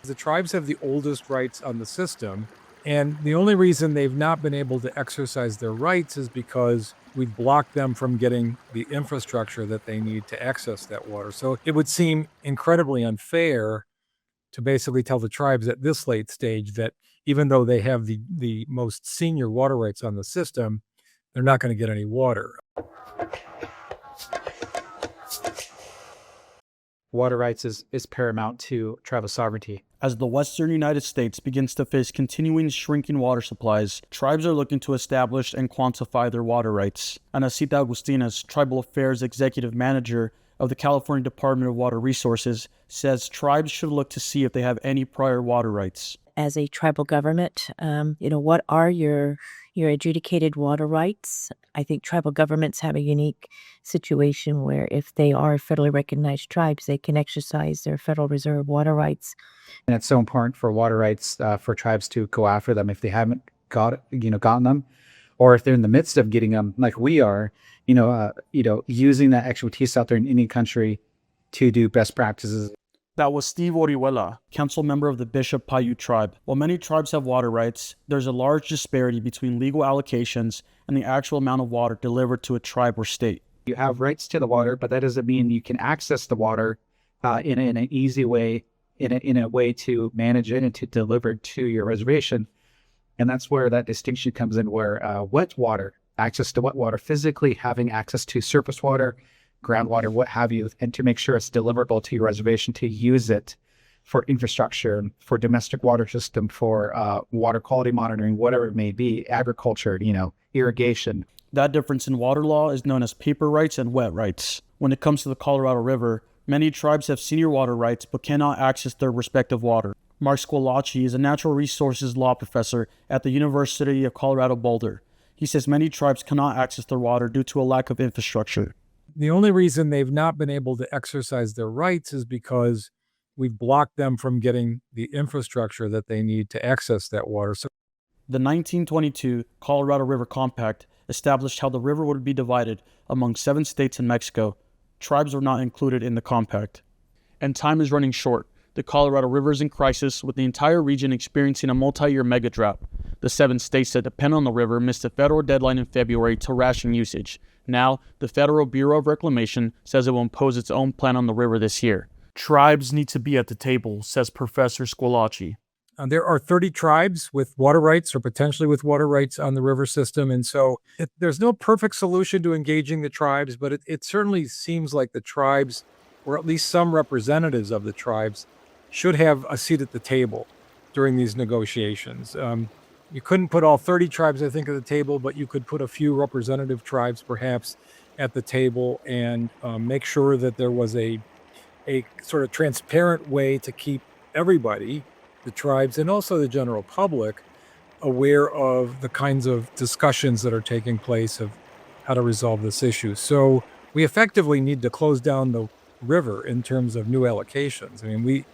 The tribes have the oldest rights on the system, and the only reason they've not been able to exercise their rights is because we've blocked them from getting the infrastructure that they need to access that water. So it would seem incredibly unfair to basically tell the tribes at this late stage that even though they have the most senior water rights on the system, they're not going to get any water. Water rights is paramount to tribal sovereignty. As the western United States begins to face continuing shrinking water supplies, tribes are looking to establish and quantify their water rights. Anacita Agustinas, Tribal Affairs Executive Manager of the California Department of Water Resources, says tribes should look to see if they have any prior water rights. As a tribal government, what are your adjudicated water rights? I think tribal governments have a unique situation where if they are federally recognized tribes, they can exercise their Federal Reserve water rights. And it's so important for water rights for tribes to go after them if they haven't gotten them, or if they're in the midst of getting them, like we are, using that expertise out there in any country to do best practices. That was Steve Orihuela, council member of the Bishop Paiute tribe. While many tribes have water rights, there's a large disparity between legal allocations and the actual amount of water delivered to a tribe or state. You have rights to the water, but that doesn't mean you can access the water in an easy way, in a way to manage it and to deliver it to your reservation. And that's where that distinction comes in, where wet water, access to wet water, physically having access to surface water, groundwater, what have you, and to make sure it's deliverable to your reservation to use it for infrastructure, for domestic water system, for water quality monitoring, whatever it may be, agriculture, irrigation. That difference in water law is known as paper rights and wet rights. When it comes to the Colorado River, many tribes have senior water rights but cannot access their respective water. Mark Squilacci is a natural resources law professor at the University of Colorado Boulder. He says many tribes cannot access their water due to a lack of infrastructure. The only reason they've not been able to exercise their rights is because we've blocked them from getting the infrastructure that they need to access that water. So the 1922 Colorado River Compact established how the river would be divided among 7 states in Mexico. Tribes were not included in the compact. And time is running short. The Colorado River is in crisis, with the entire region experiencing a multi-year mega drought. The 7 states that depend on the river missed a federal deadline in February to ration usage. Now, the Federal Bureau of Reclamation says it will impose its own plan on the river this year. Tribes need to be at the table, says Professor Squilacci. There are 30 tribes with water rights or potentially with water rights on the river system. And so there's no perfect solution to engaging the tribes, but it certainly seems like the tribes, or at least some representatives of the tribes, should have a seat at the table during these negotiations. You couldn't put all 30 tribes, I think, at the table, but you could put a few representative tribes perhaps at the table and make sure that there was a sort of transparent way to keep everybody, the tribes and also the general public, aware of the kinds of discussions that are taking place of how to resolve this issue. So we effectively need to close down the river in terms of new allocations. I mean,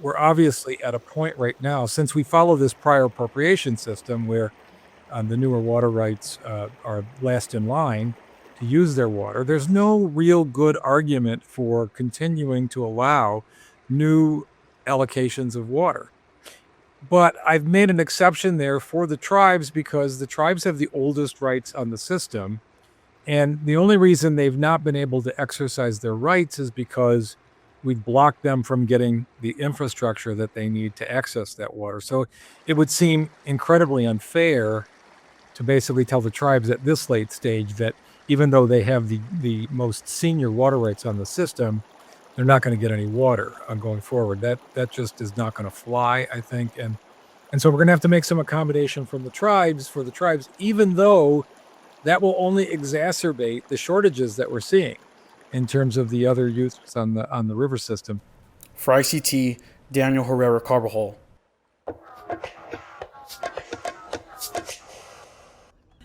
we're obviously at a point right now, since we follow this prior appropriation system where the newer water rights are last in line to use their water, there's no real good argument for continuing to allow new allocations of water. But I've made an exception there for the tribes because the tribes have the oldest rights on the system. And the only reason they've not been able to exercise their rights is because we've blocked them from getting the infrastructure that they need to access that water. So it would seem incredibly unfair to basically tell the tribes at this late stage that even though they have the most senior water rights on the system, they're not going to get any water going forward. That just is not going to fly, I think. And so we're going to have to make some accommodation for the tribes, even though that will only exacerbate the shortages that we're seeing in terms of the other uses on the river system. For ICT, Daniel Herrera Carbajal.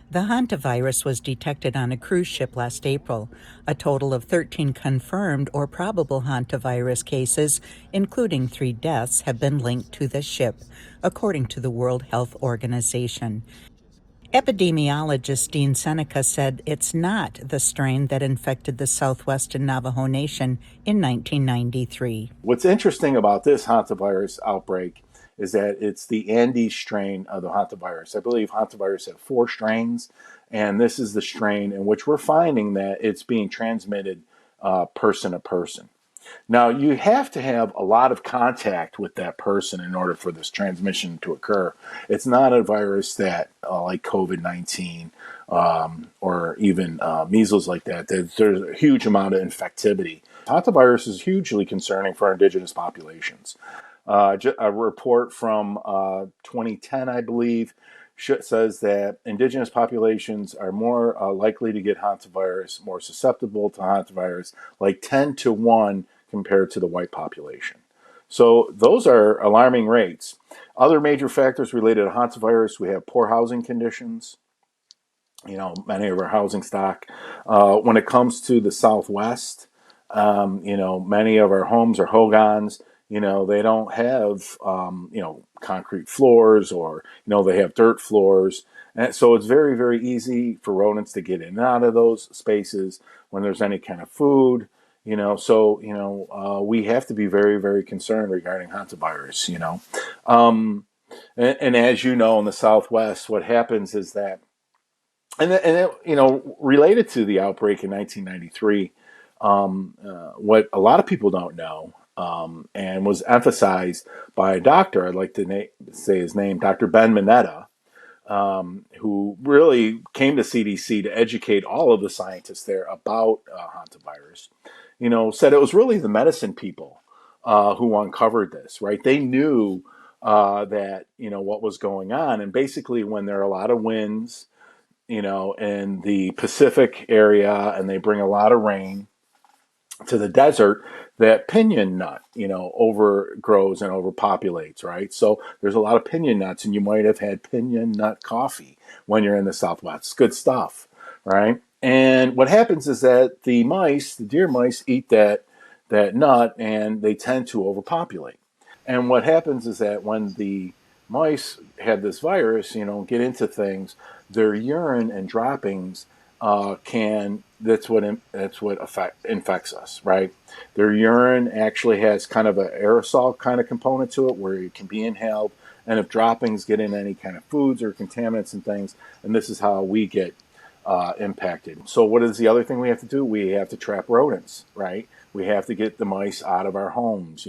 The Hantavirus was detected on a cruise ship last April. A total of 13 confirmed or probable Hantavirus cases, including 3 deaths, have been linked to the ship, according to the World Health Organization. Epidemiologist Dean Seneca said it's not the strain that infected the Southwest and Navajo Nation in 1993. What's interesting about this hantavirus outbreak is that it's the Andes strain of the hantavirus. I believe hantavirus had 4 strains, and this is the strain in which we're finding that it's being transmitted person to person. Now, you have to have a lot of contact with that person in order for this transmission to occur. It's not a virus that, like COVID-19 or even measles like that, there's a huge amount of infectivity. Hantavirus is hugely concerning for our indigenous populations. A report from 2010, I believe, says that indigenous populations are more likely to get hantavirus, more susceptible to hantavirus, like 10 to 1 compared to the white population. So those are alarming rates. Other major factors related to hantavirus, we have poor housing conditions, many of our housing stock. When it comes to the Southwest, many of our homes are hogans. They don't have, concrete floors, or, they have dirt floors. And so it's very, very easy for rodents to get in and out of those spaces when there's any kind of food. We have to be very, very concerned regarding hantavirus, and as you know, in the Southwest, what happens is that, related to the outbreak in 1993, what a lot of people don't know, and was emphasized by a doctor, I'd like to say his name, Dr. Ben Mineta, who really came to CDC to educate all of the scientists there about hantavirus, said it was really the medicine people who uncovered this, right? They knew that, what was going on. And basically, when there are a lot of winds, in the Pacific area, and they bring a lot of rain to the desert, that pinyon nut, overgrows and overpopulates, right? So there's a lot of pinyon nuts, and you might have had pinyon nut coffee when you're in the Southwest. It's good stuff, right? And what happens is that the deer mice, eat that nut, and they tend to overpopulate. And what happens is that when the mice had this virus, get into things, their urine and droppings that's what infects us, right? Their urine actually has kind of an aerosol kind of component to it, where it can be inhaled, and if droppings get in any kind of foods or contaminants and things, and this is how we get impacted. So what is the other thing we have to do? We have to trap rodents, right? We have to get the mice out of our homes.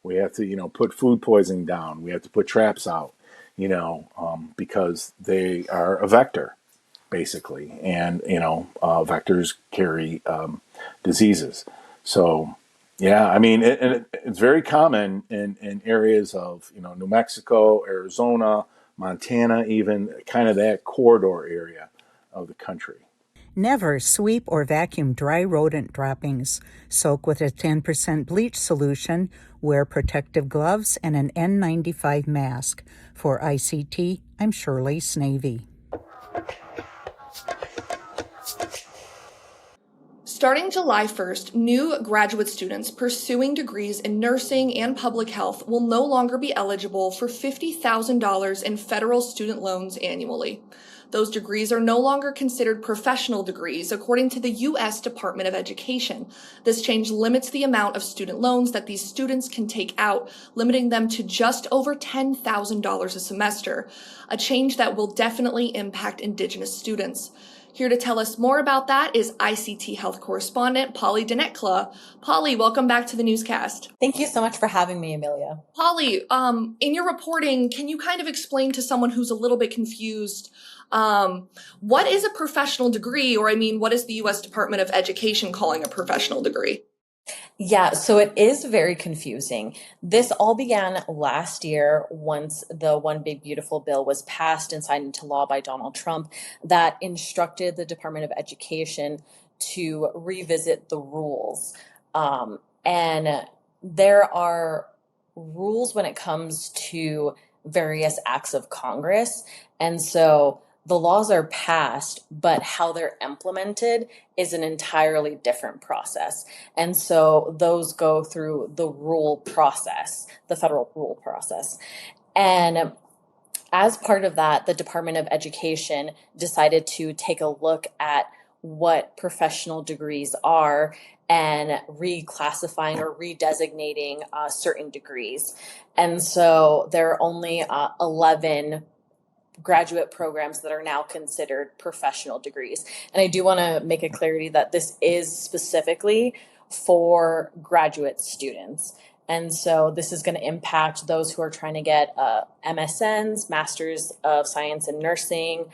We have to put food poisoning down. We have to put traps out, because they are a vector, basically, and vectors carry diseases. So yeah, I mean, it's very common in areas of New Mexico, Arizona, Montana, even kind of that corridor area of the country. Never sweep or vacuum dry rodent droppings. Soak with a 10% bleach solution. Wear protective gloves and an N95 mask. For ICT, I'm Shirley Snavy. Starting July 1st, new graduate students pursuing degrees in nursing and public health will no longer be eligible for $50,000 in federal student loans annually. Those degrees are no longer considered professional degrees, according to the U.S. Department of Education. This change limits the amount of student loans that these students can take out, limiting them to just over $10,000 a semester, a change that will definitely impact Indigenous students. Here to tell us more about that is ICT Health correspondent Polly Dinetcla. Polly, welcome back to the newscast. Thank you so much for having me, Amelia. Polly, in your reporting, can you kind of explain to someone who's a little bit confused, what is a professional degree? Or what is the U.S. Department of Education calling a professional degree? Yeah, so it is very confusing. This all began last year once the One Big Beautiful bill was passed and signed into law by Donald Trump that instructed the Department of Education to revisit the rules. And there are rules when it comes to various acts of Congress. And so the laws are passed, but how they're implemented is an entirely different process. And so those go through the rule process, the federal rule process. And As part of that, the Department of Education decided to take a look at what professional degrees are and reclassifying or redesignating certain degrees. And so there are only 11 graduate programs that are now considered professional degrees. And I do want to make it clarity that this is specifically for graduate students. And so this is going to impact those who are trying to get MSNs, Masters of Science in Nursing,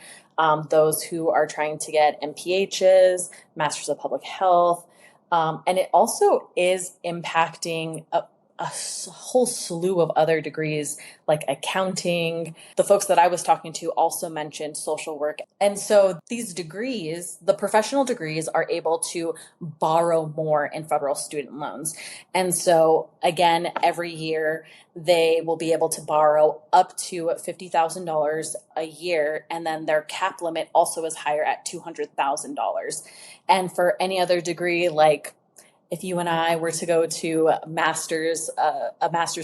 those who are trying to get MPHs, Masters of Public Health. And it also is impacting a whole slew of other degrees like accounting. The folks that I was talking to also mentioned social work. And so these degrees, the professional degrees, are able to borrow more in federal student loans. And so again, every year they will be able to borrow up to $50,000 a year. And then their cap limit also is higher at $200,000. And for any other degree, like if you and I were to go to a master's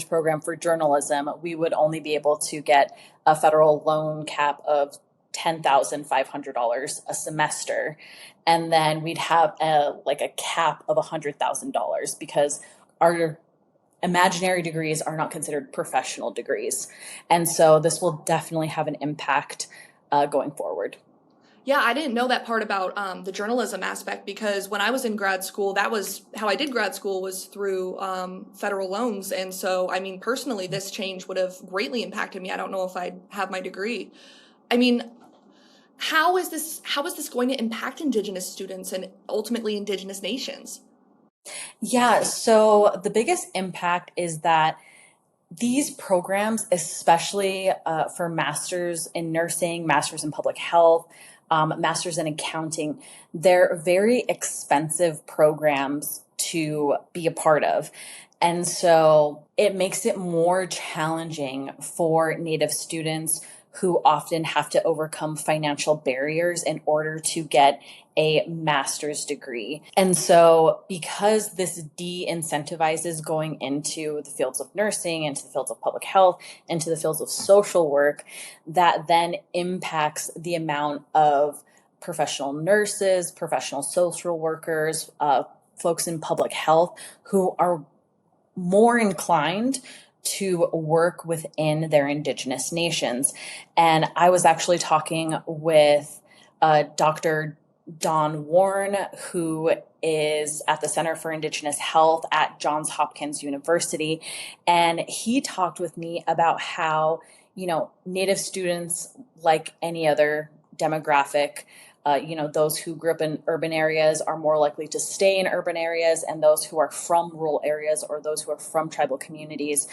program for journalism, we would only be able to get a federal loan cap of $10,500 a semester. And then we'd have a cap of $100,000 because our imaginary degrees are not considered professional degrees. And so this will definitely have an impact going forward. Yeah, I didn't know that part about the journalism aspect, because when I was in grad school, that was how I did grad school, was through federal loans. And so, I mean, personally, this change would have greatly impacted me. I don't know if I'd have my degree. I mean, how is this going to impact Indigenous students and ultimately Indigenous nations? Yeah, so the biggest impact is that these programs, especially for masters in nursing, masters in public health, masters in accounting, they're very expensive programs to be a part of. And so it makes it more challenging for Native students who often have to overcome financial barriers in order to get a master's degree. And so because this de-incentivizes going into the fields of nursing, into the fields of public health, into the fields of social work, that then impacts the amount of professional nurses, professional social workers, folks in public health who are more inclined to work within their Indigenous nations. And I was actually talking with Dr. Don Warren, who is at the Center for Indigenous Health at Johns Hopkins University. And he talked with me about how, Native students, like any other demographic, those who grew up in urban areas are more likely to stay in urban areas, and those who are from rural areas or those who are from tribal communities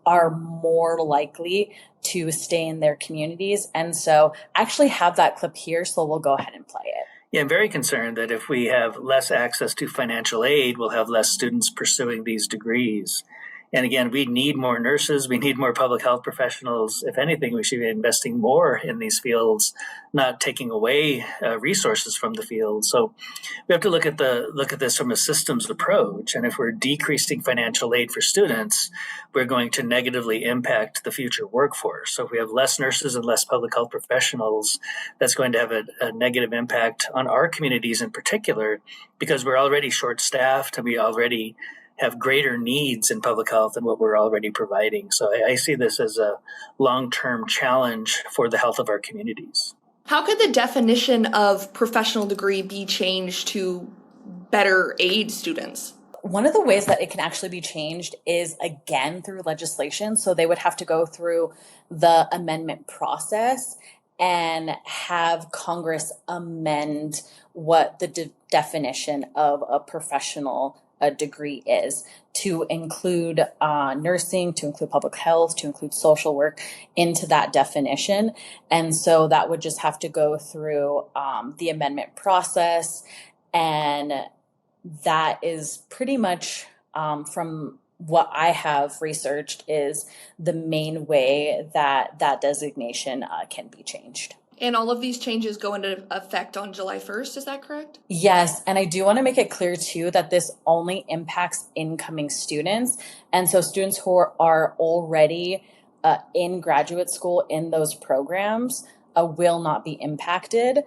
are more likely to stay in their communities. And so I actually have that clip here, so we'll go ahead and play it. Yeah, I'm very concerned that if we have less access to financial aid, we'll have less students pursuing these degrees. And again, we need more nurses. We need more public health professionals. If anything, we should be investing more in these fields, not taking away resources from the field. So we have to look at this from a systems approach. And if we're decreasing financial aid for students, we're going to negatively impact the future workforce. So if we have less nurses and less public health professionals, that's going to have a negative impact on our communities in particular, because we're already short-staffed and we already have greater needs in public health than what we're already providing. So I see this as a long-term challenge for the health of our communities. How could the definition of professional degree be changed to better aid students? One of the ways that it can actually be changed is, again, through legislation. So they would have to go through the amendment process and have Congress amend what the definition of a professional degree is, to include nursing, to include public health, to include social work into that definition. And so that would just have to go through the amendment process. And that is pretty much, from what I have researched, is the main way that that designation can be changed. And all of these changes go into effect on July 1st, is that correct? Yes, and I do want to make it clear too that this only impacts incoming students. And so students who are already in graduate school in those programs will not be impacted.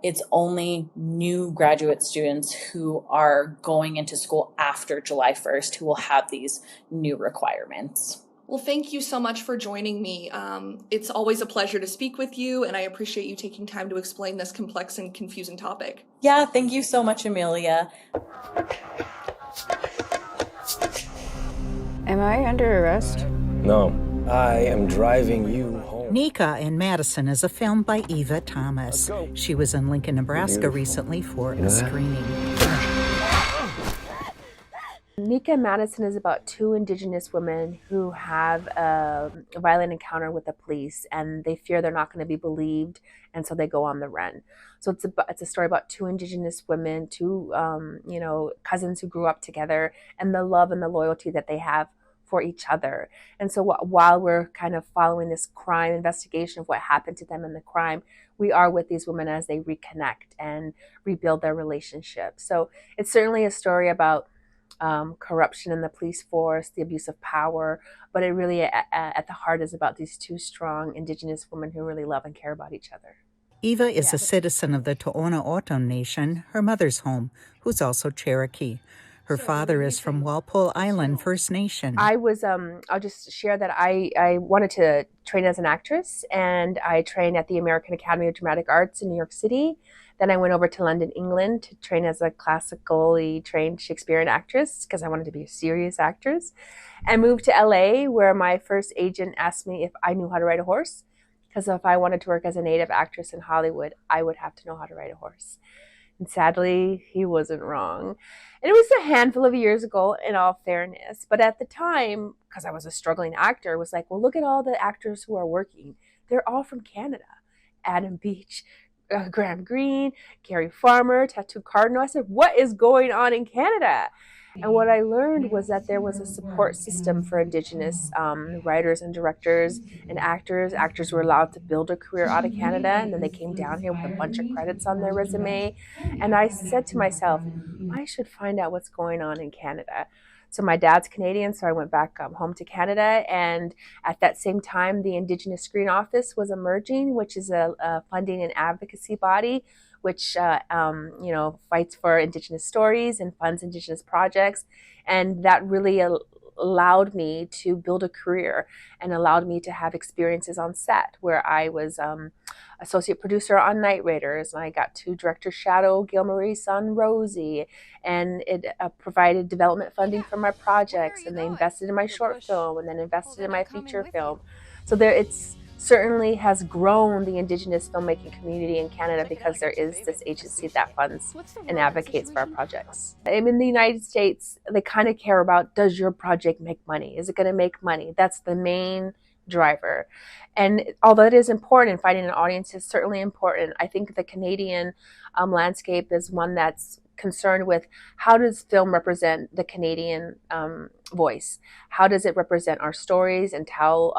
It's only new graduate students who are going into school after July 1st who will have these new requirements. Well, thank you so much for joining me. It's always a pleasure to speak with you, and I appreciate you taking time to explain this complex and confusing topic. Yeah, thank you so much, Amelia. Am I under arrest? No, I am driving you home. Nika in Madison is a film by Eva Thomas. She was in Lincoln, Nebraska recently for a screening. Nika in Madison is about two Indigenous women who have a violent encounter with the police, and they fear they're not going to be believed, and so they go on the run. So it's a story about two Indigenous women, two cousins who grew up together, and the love and the loyalty that they have for each other. And so while we're kind of following this crime investigation of what happened to them in the crime, we are with these women as they reconnect and rebuild their relationship. So it's certainly a story about corruption in the police force, the abuse of power, but it really at the heart is about these two strong Indigenous women who really love and care about each other. Eva is a citizen of the Tohono O'odham Nation, her mother's home, who's also Cherokee. Her father is from Walpole Island First Nation. I'll just share that I wanted to train as an actress, and I trained at the American Academy of Dramatic Arts in New York City. Then I went over to London, England to train as a classically trained Shakespearean actress because I wanted to be a serious actress, and moved to LA where my first agent asked me if I knew how to ride a horse, because if I wanted to work as a native actress in Hollywood, I would have to know how to ride a horse. And sadly, he wasn't wrong. And it was a handful of years ago, in all fairness. But at the time, because I was a struggling actor, it was like, well, look at all the actors who are working. They're all from Canada. Adam Beach, Graham Greene, Gary Farmer, Tattoo Cardinal. I said, what is going on in Canada? And what I learned was that there was a support system for Indigenous writers and directors and actors. Actors were allowed to build a career out of Canada, and then they came down here with a bunch of credits on their resume. And I said to myself, I should find out what's going on in Canada. So my dad's Canadian, so I went back home to Canada. And at that same time, the Indigenous Screen Office was emerging, which is a funding and advocacy body which fights for Indigenous stories and funds Indigenous projects. And that really allowed me to build a career and allowed me to have experiences on set where I was associate producer on Night Raiders, and I got to director shadow Gail Marie's son Rosie, and it provided development funding for my projects, and they invested in my short film and then invested in my feature film. So it's certainly has grown the Indigenous filmmaking community in Canada because there is this agency that funds and advocates for our projects. In the United States, they kind of care about, does your project make money? Is it going to make money? That's the main driver. And although it is important, finding an audience is certainly important. I think the Canadian landscape is one that's concerned with, how does film represent the Canadian voice? How does it represent our stories and tell,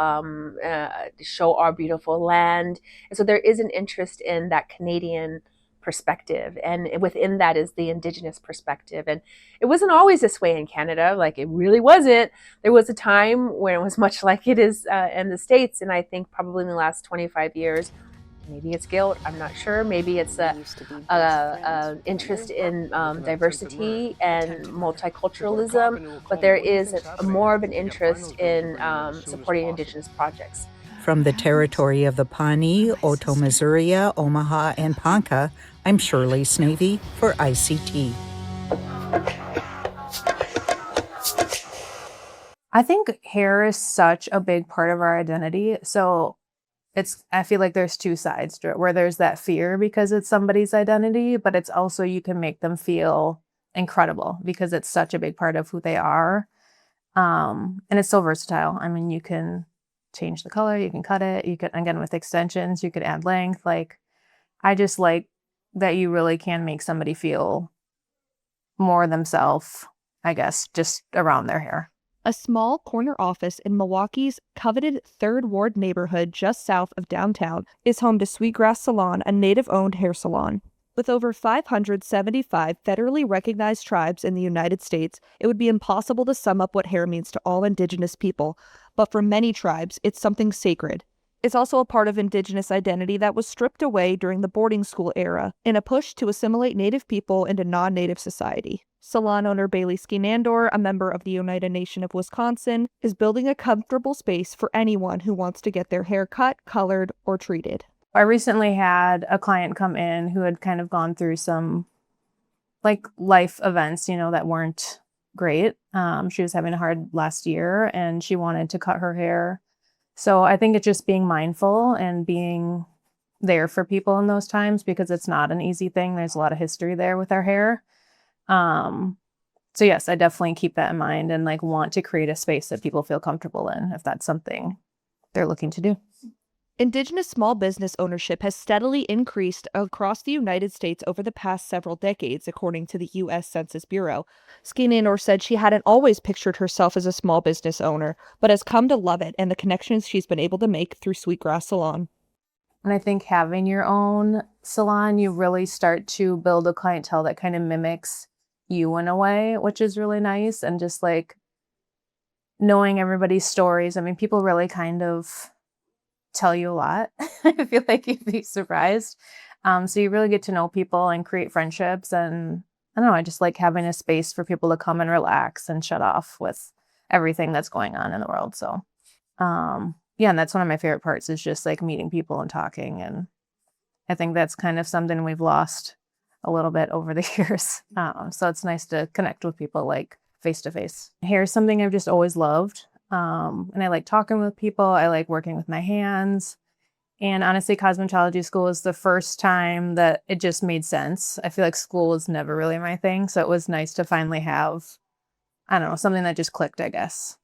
show our beautiful land? And so there is an interest in that Canadian perspective, and within that is the Indigenous perspective. And it wasn't always this way in Canada. Like, it really wasn't. There was a time when it was much like it is in the States, and I think probably in the last 25 years, maybe it's guilt, I'm not sure. Maybe it's a interest in diversity and multiculturalism, but there is more of an interest in supporting Indigenous projects. From the territory of the Pawnee, Oto-Missouri, Omaha, and Ponca, I'm Shirley Snavy for ICT. I think hair is such a big part of our identity. So I feel like there's two sides to it, where there's that fear because it's somebody's identity, but it's also, you can make them feel incredible because it's such a big part of who they are. And it's so versatile. I mean, you can change the color, you can cut it, you can, again, with extensions, you could add length. Like, I just like that you really can make somebody feel more themselves, I guess, just around their hair. A small corner office in Milwaukee's coveted 3rd Ward neighborhood just south of downtown is home to Sweetgrass Salon, a native-owned hair salon. With over 575 federally recognized tribes in the United States, it would be impossible to sum up what hair means to all Indigenous people, but for many tribes, it's something sacred. It's also a part of Indigenous identity that was stripped away during the boarding school era in a push to assimilate Native people into non-Native society. Salon owner Bailey Skinandor, a member of the Oneida Nation of Wisconsin, is building a comfortable space for anyone who wants to get their hair cut, colored, or treated. I recently had a client come in who had kind of gone through some like life events, that weren't great. She was having a hard last year and she wanted to cut her hair. So I think it's just being mindful and being there for people in those times because it's not an easy thing. There's a lot of history there with our hair. So yes, I definitely keep that in mind and want to create a space that people feel comfortable in if that's something they're looking to do. Indigenous small business ownership has steadily increased across the United States over the past several decades, according to the U.S. Census Bureau. Skinandor said she hadn't always pictured herself as a small business owner, but has come to love it and the connections she's been able to make through Sweetgrass Salon. And I think having your own salon, you really start to build a clientele that kind of mimics you in a way, which is really nice. And just knowing everybody's stories. I mean, people really kind of tell you a lot. I feel like you'd be surprised. So you really get to know people and create friendships. And I don't know, I just like having a space for people to come and relax and shut off with everything that's going on in the world. So, yeah, and that's one of my favorite parts is just meeting people and talking. And I think that's kind of something we've lost a little bit over the years. So it's nice to connect with people face to face. Hair is something I've just always loved. And I like talking with people. I like working with my hands. And honestly, cosmetology school was the first time that it just made sense. I feel like school was never really my thing. So it was nice to finally have, I don't know, something that just clicked, I guess.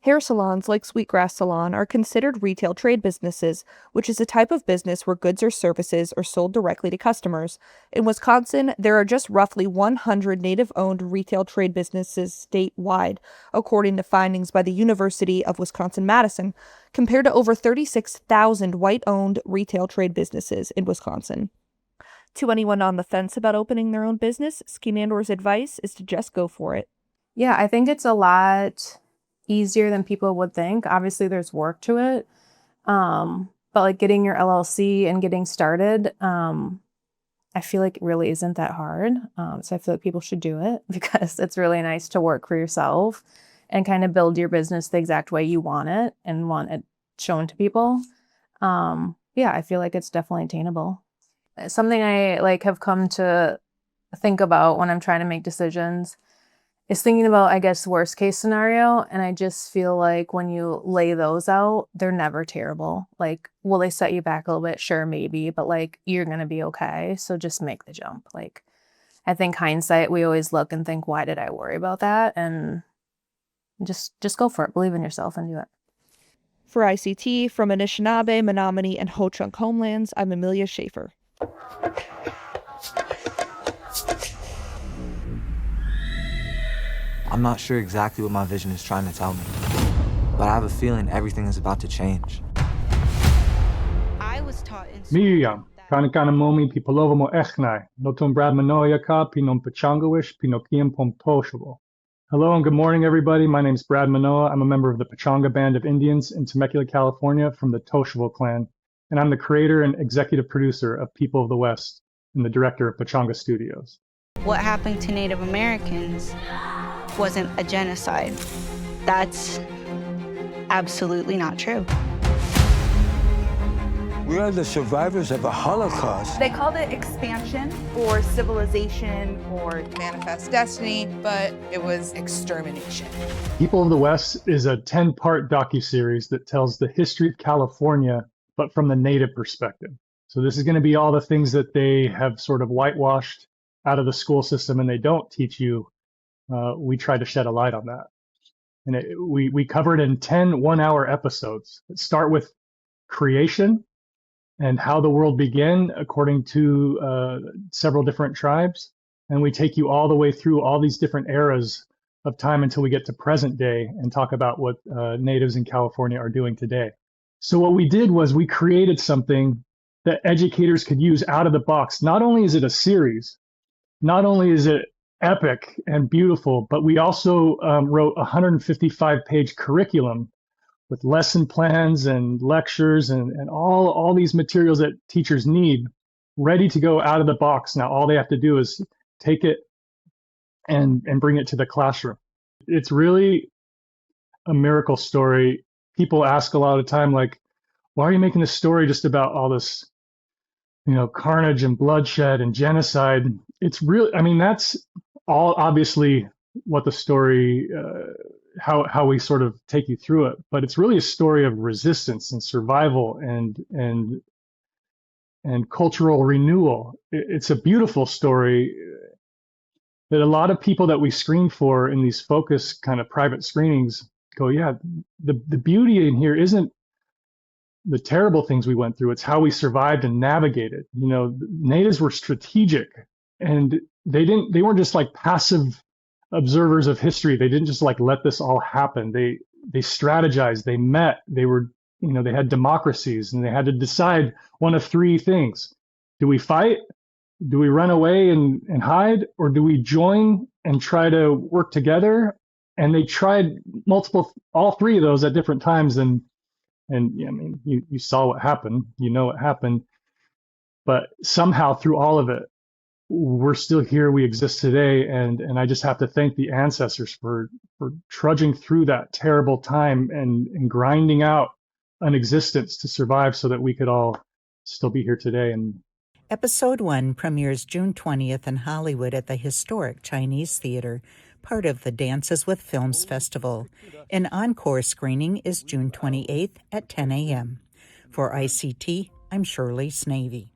Hair salons like Sweetgrass Salon are considered retail trade businesses, which is a type of business where goods or services are sold directly to customers. In Wisconsin, there are just roughly 100 Native-owned retail trade businesses statewide, according to findings by the University of Wisconsin-Madison, compared to over 36,000 white-owned retail trade businesses in Wisconsin. To anyone on the fence about opening their own business, Skinandor's advice is to just go for it. Yeah, I think it's a lot easier than people would think. Obviously, there's work to it. But getting your LLC and getting started, I feel like it really isn't that hard. So I feel like people should do it because it's really nice to work for yourself and kind of build your business the exact way you want it and want it shown to people. Yeah, I feel like it's definitely attainable. Something I have come to think about when I'm trying to make decisions is thinking about, I guess, worst case scenario. And I just feel like when you lay those out, they're never terrible. Will they set you back a little bit? Sure, maybe, but you're going to be okay. So just make the jump. I think hindsight, we always look and think, why did I worry about that? And just go for it. Believe in yourself and do it. For ICT, from Anishinaabe, Menominee, and Ho-Chunk homelands, I'm Amelia Schaefer. I'm not sure exactly what my vision is trying to tell me, but I have a feeling everything is about to change. I was taught in Miriam, Kanakanamomi Pipolovomo Echnai, Notum Brad Manoyaka, Pinom Pachangawish, Pinokiam Pom Toshovo. Hello and good morning, everybody. My name is Brad Manoa. I'm a member of the Pechanga Band of Indians in Temecula, California from the Toshovo clan, and I'm the creator and executive producer of People of the West and the director of Pechanga Studios. What happened to Native Americans wasn't a genocide. That's absolutely not true. We are the survivors of a Holocaust. They called it expansion or civilization or manifest destiny, but it was extermination. People of the West is a 10-part docuseries that tells the history of California, but from the Native perspective. So this is going to be all the things that they have sort of whitewashed out of the school system and they don't teach you. We try to shed a light on that. And we cover it in 10 one-hour episodes that start with creation and how the world began according to several different tribes. And we take you all the way through all these different eras of time until we get to present day and talk about what natives in California are doing today. So what we did was we created something that educators could use out of the box. Not only is it a series, not only is it epic and beautiful, but we also wrote a 155-page curriculum with lesson plans and lectures and all these materials that teachers need ready to go out of the box. Now, all they have to do is take it and bring it to the classroom. It's really a miracle story. People ask a lot of the time, like, why are you making this story just about all this, carnage and bloodshed and genocide? It's really, that's all obviously what the story, how we sort of take you through it, but it's really a story of resistance and survival and cultural renewal. It's a beautiful story that a lot of people that we screen for in these focus kind of private screenings go, yeah, the beauty in here isn't the terrible things we went through. It's how we survived and navigated. Natives were strategic, and they weren't just like passive observers of history. They didn't just like let this all happen. They strategized, they met, they had democracies, and they had to decide one of three things. Do we fight? Do we run away and hide? Or do we join and try to work together? And they tried all three of those at different times. And you saw what happened, what happened, but somehow through all of it, we're still here, we exist today. And I just have to thank the ancestors for trudging through that terrible time and grinding out an existence to survive so that we could all still be here today. And Episode 1 premieres June 20th in Hollywood at the historic Chinese Theater, part of the Dances with Films Festival. An encore screening is June 28th at 10 a.m. For ICT, I'm Shirley Snavy.